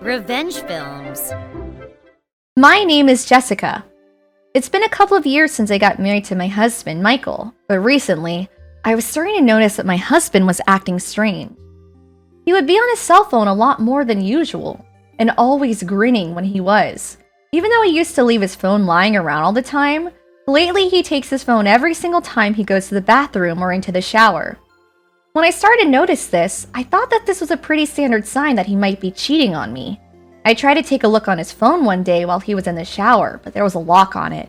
Revenge films. My name is Jessica. It's been a couple of years since I got married to my husband, Michael, but recently, I was starting to notice that my husband was acting strange. He would be on his cell phone a lot more than usual, and always grinning when he was. Even though he used to leave his phone lying around all the time, lately he takes his phone every single time he goes to the bathroom or into the shower. When I started to notice this, I thought that this was a pretty standard sign that he might be cheating on me. I tried to take a look on his phone one day while he was in the shower, but there was a lock on it.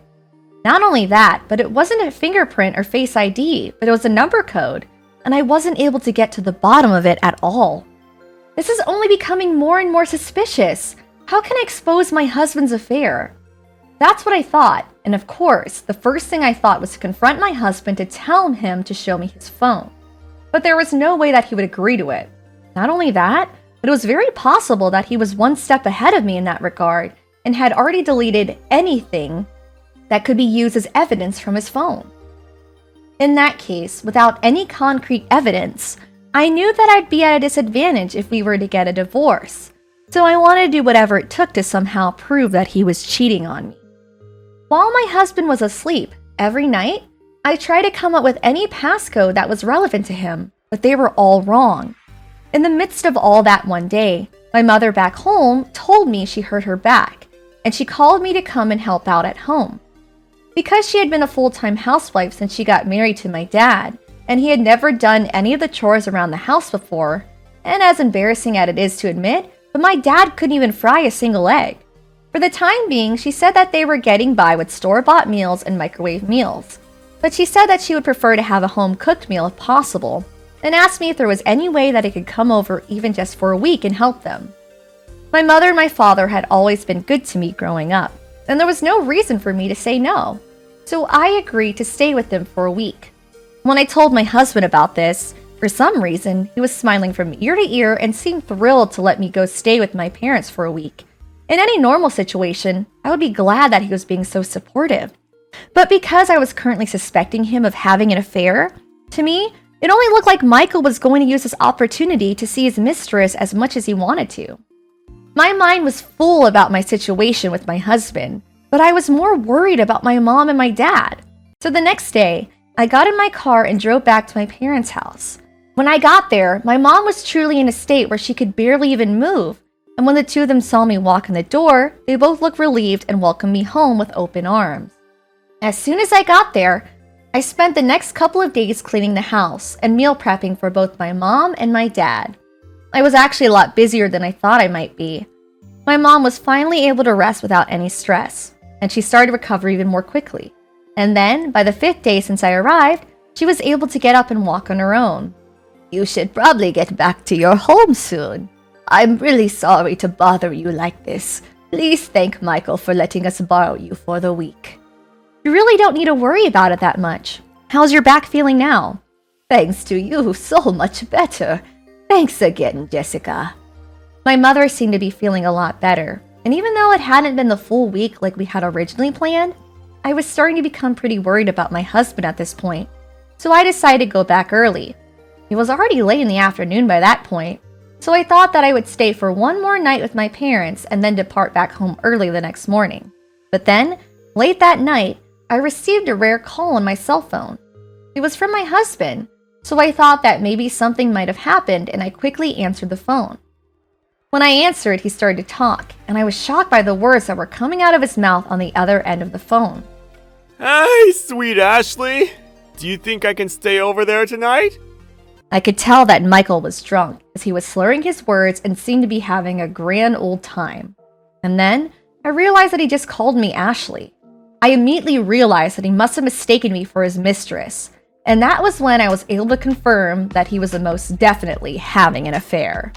Not only that, but it wasn't a fingerprint or Face ID, but it was a number code, and I wasn't able to get to the bottom of it at all. This is only becoming more and more suspicious. How can I expose my husband's affair? That's what I thought, and of course, the first thing I thought was to confront my husband to tell him to show me his phone. But there was no way that he would agree to it. Not only that, but it was very possible that he was one step ahead of me in that regard and had already deleted anything that could be used as evidence from his phone. In that case, without any concrete evidence, I knew that I'd be at a disadvantage if we were to get a divorce, so I wanted to do whatever it took to somehow prove that he was cheating on me. While my husband was asleep, every night, I tried to come up with any passcode that was relevant to him, but they were all wrong. In the midst of all that one day, my mother back home told me she hurt her back, and she called me to come and help out at home. Because she had been a full-time housewife since she got married to my dad, and he had never done any of the chores around the house before, and as embarrassing as it is to admit, but my dad couldn't even fry a single egg. For the time being, she said that they were getting by with store-bought meals and microwave meals. But she said that she would prefer to have a home-cooked meal if possible, and asked me if there was any way that I could come over even just for a week and help them. My mother and my father had always been good to me growing up, and there was no reason for me to say no. So I agreed to stay with them for a week. When I told my husband about this, for some reason, he was smiling from ear to ear and seemed thrilled to let me go stay with my parents for a week. In any normal situation, I would be glad that he was being so supportive. But because I was currently suspecting him of having an affair, to me, it only looked like Michael was going to use this opportunity to see his mistress as much as he wanted to. My mind was full about my situation with my husband, but I was more worried about my mom and my dad. So the next day, I got in my car and drove back to my parents' house. When I got there, my mom was truly in a state where she could barely even move, and when the two of them saw me walk in the door, they both looked relieved and welcomed me home with open arms. As soon as I got there, I spent the next couple of days cleaning the house and meal prepping for both my mom and my dad. I was actually a lot busier than I thought I might be. My mom was finally able to rest without any stress, and she started to recover even more quickly. And then, by the 5th day since I arrived, she was able to get up and walk on her own. You should probably get back to your home soon. I'm really sorry to bother you like this. Please thank Michael for letting us borrow you for the week. You really don't need to worry about it that much. How's your back feeling now? Thanks to you, so much better. Thanks again, Jessica. My mother seemed to be feeling a lot better, and even though it hadn't been the full week like we had originally planned, I was starting to become pretty worried about my husband at this point, so I decided to go back early. It was already late in the afternoon by that point, so I thought that I would stay for one more night with my parents and then depart back home early the next morning. But then, late that night, I received a rare call on my cell phone. It was from my husband, so I thought that maybe something might have happened, and I quickly answered the phone. When I answered, he started to talk, and I was shocked by the words that were coming out of his mouth on the other end of the phone. Hey, sweet Ashley! Do you think I can stay over there tonight? I could tell that Michael was drunk, as he was slurring his words and seemed to be having a grand old time. And then, I realized that he just called me Ashley. I immediately realized that he must have mistaken me for his mistress, and that was when I was able to confirm that he was most definitely having an affair.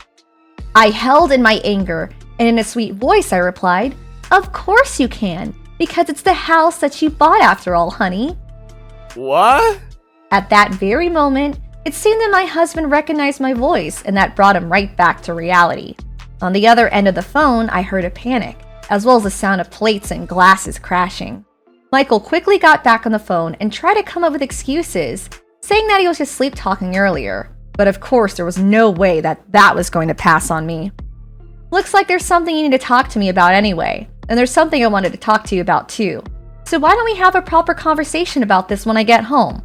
I held in my anger, and in a sweet voice I replied, "Of course you can, because it's the house that you bought after all, honey." What? At that very moment, it seemed that my husband recognized my voice, and that brought him right back to reality. On the other end of the phone, I heard a panic, as well as the sound of plates and glasses crashing. Michael quickly got back on the phone and tried to come up with excuses, saying that he was just sleep-talking earlier. But of course, there was no way that was going to pass on me. Looks like there's something you need to talk to me about anyway, and there's something I wanted to talk to you about too. So why don't we have a proper conversation about this when I get home?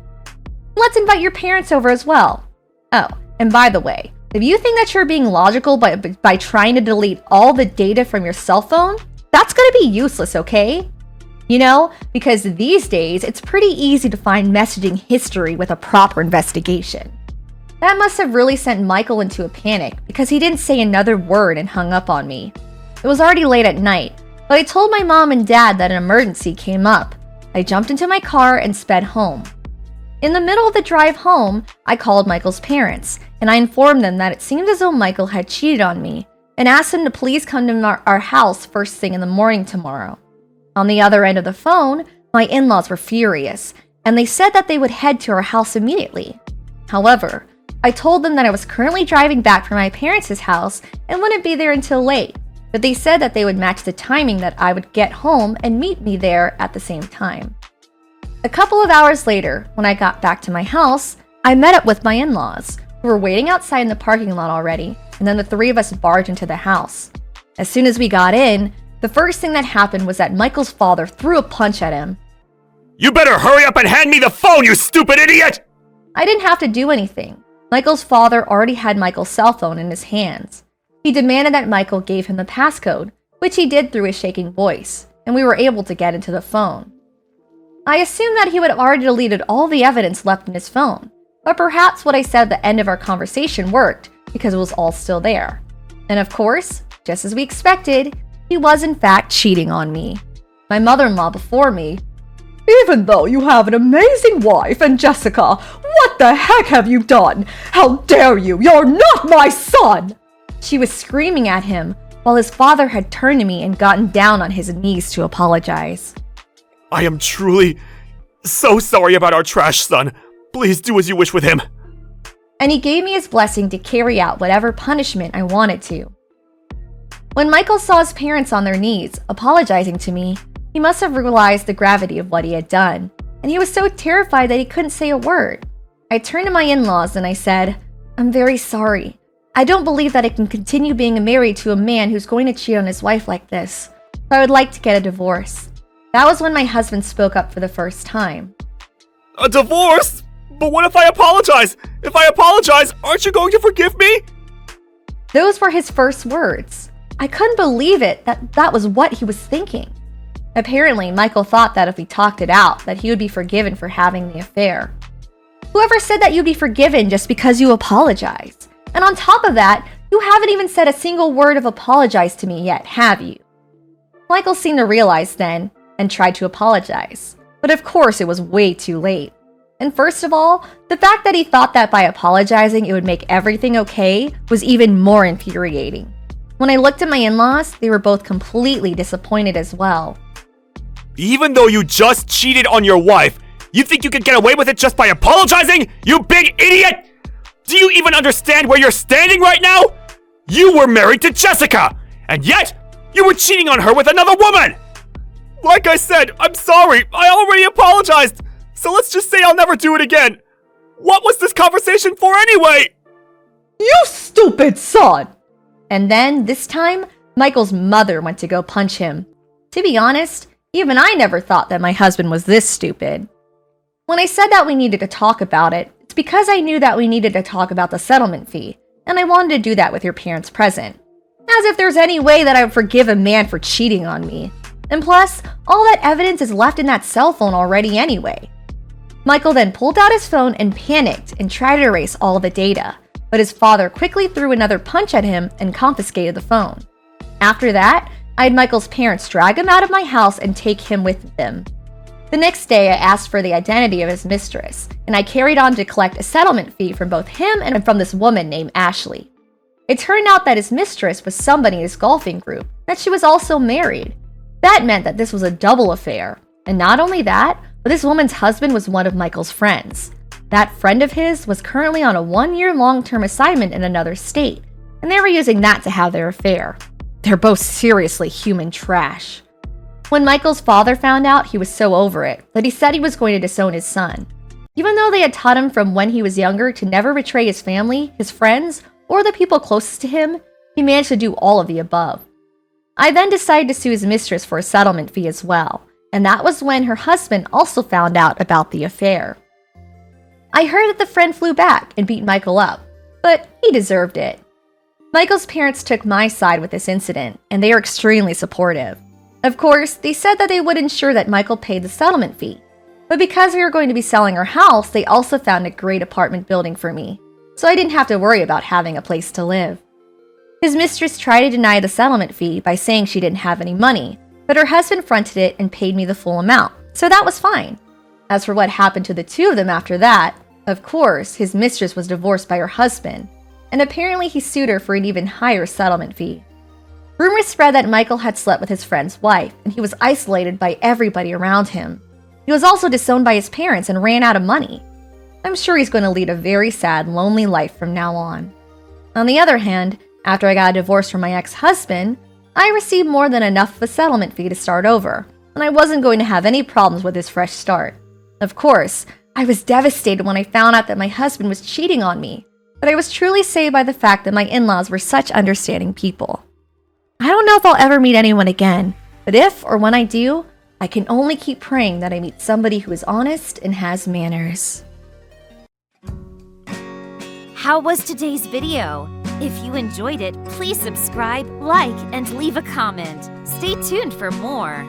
Let's invite your parents over as well. Oh, and by the way, if you think that you're being logical by trying to delete all the data from your cell phone, that's gonna be useless, okay? You know, because these days, it's pretty easy to find messaging history with a proper investigation. That must have really sent Michael into a panic because he didn't say another word and hung up on me. It was already late at night, but I told my mom and dad that an emergency came up. I jumped into my car and sped home. In the middle of the drive home, I called Michael's parents, and I informed them that it seemed as though Michael had cheated on me and asked him to please come to our house first thing in the morning tomorrow. On the other end of the phone, my in-laws were furious, and they said that they would head to our house immediately. However, I told them that I was currently driving back from my parents' house and wouldn't be there until late, but they said that they would match the timing that I would get home and meet me there at the same time. A couple of hours later, when I got back to my house, I met up with my in-laws, who were waiting outside in the parking lot already, and then the three of us barged into the house. As soon as we got in, the first thing that happened was that Michael's father threw a punch at him. You better hurry up and hand me the phone, you stupid idiot! I didn't have to do anything. Michael's father already had Michael's cell phone in his hands. He demanded that Michael gave him the passcode, which he did through his shaking voice, and we were able to get into the phone. I assumed that he would have already deleted all the evidence left in his phone, but perhaps what I said at the end of our conversation worked because it was all still there. And of course, just as we expected, he was in fact cheating on me. My mother-in-law before me, Even though you have an amazing wife and Jessica, what the heck have you done? How dare you? You're not my son! she was screaming at him while his father had turned to me and gotten down on his knees to apologize. I am truly so sorry about our trash son. Please do as you wish with him. And he gave me his blessing to carry out whatever punishment I wanted to. When Michael saw his parents on their knees, apologizing to me, he must have realized the gravity of what he had done, and he was so terrified that he couldn't say a word. I turned to my in-laws and I said, "I'm very sorry. I don't believe that I can continue being married to a man who's going to cheat on his wife like this. So I would like to get a divorce." That was when my husband spoke up for the first time. A divorce? But what if I apologize? If I apologize, aren't you going to forgive me? Those were his first words. I couldn't believe it that was what he was thinking. Apparently, Michael thought that if he talked it out, that he would be forgiven for having the affair. Whoever said that you'd be forgiven just because you apologize? And on top of that, you haven't even said a single word of apologize to me yet, have you? Michael seemed to realize then, and tried to apologize. But of course it was way too late. And first of all, the fact that he thought that by apologizing it would make everything okay was even more infuriating. When I looked at my in-laws, they were both completely disappointed as well. Even though you just cheated on your wife, you think you could get away with it just by apologizing? You big idiot! Do you even understand where you're standing right now? You were married to Jessica, and yet you were cheating on her with another woman! Like I said, I'm sorry. I already apologized. So let's just say I'll never do it again. What was this conversation for anyway? You stupid son! And then, this time, Michael's mother went to go punch him. To be honest, even I never thought that my husband was this stupid. When I said that we needed to talk about it, it's because I knew that we needed to talk about the settlement fee, and I wanted to do that with your parents present. As if there's any way that I would forgive a man for cheating on me. And plus, all that evidence is left in that cell phone already anyway. Michael then pulled out his phone and panicked and tried to erase all the data, but his father quickly threw another punch at him and confiscated the phone. After that, I had Michael's parents drag him out of my house and take him with them. The next day, I asked for the identity of his mistress, and I carried on to collect a settlement fee from both him and from this woman named Ashley. It turned out that his mistress was somebody in his golfing group, that she was also married. That meant that this was a double affair. And not only that, but this woman's husband was one of Michael's friends. That friend of his was currently on a 1-year long-term assignment in another state, and they were using that to have their affair. They're both seriously human trash. When Michael's father found out, he was so over it that he said he was going to disown his son. Even though they had taught him from when he was younger to never betray his family, his friends, or the people closest to him, He managed to do all of the above. I then decided to sue his mistress for a settlement fee as well, and that was when her husband also found out about the affair. I heard that the friend flew back and beat Michael up, but he deserved it. Michael's parents took my side with this incident, and they are extremely supportive. Of course, they said that they would ensure that Michael paid the settlement fee, but because we were going to be selling our house, they also found a great apartment building for me, so I didn't have to worry about having a place to live. His mistress tried to deny the settlement fee by saying she didn't have any money, but her husband fronted it and paid me the full amount, so that was fine. As for what happened to the two of them after that, of course, his mistress was divorced by her husband, and apparently he sued her for an even higher settlement fee. Rumors spread that Michael had slept with his friend's wife, and he was isolated by everybody around him. He was also disowned by his parents and ran out of money. I'm sure he's going to lead a very sad, lonely life from now on. On the other hand, after I got a divorce from my ex-husband, I received more than enough of a settlement fee to start over, and I wasn't going to have any problems with this fresh start. Of course, I was devastated when I found out that my husband was cheating on me, but I was truly saved by the fact that my in-laws were such understanding people. I don't know if I'll ever meet anyone again, but if or when I do, I can only keep praying that I meet somebody who is honest and has manners. How was today's video? If you enjoyed it, please subscribe, like, and leave a comment. Stay tuned for more.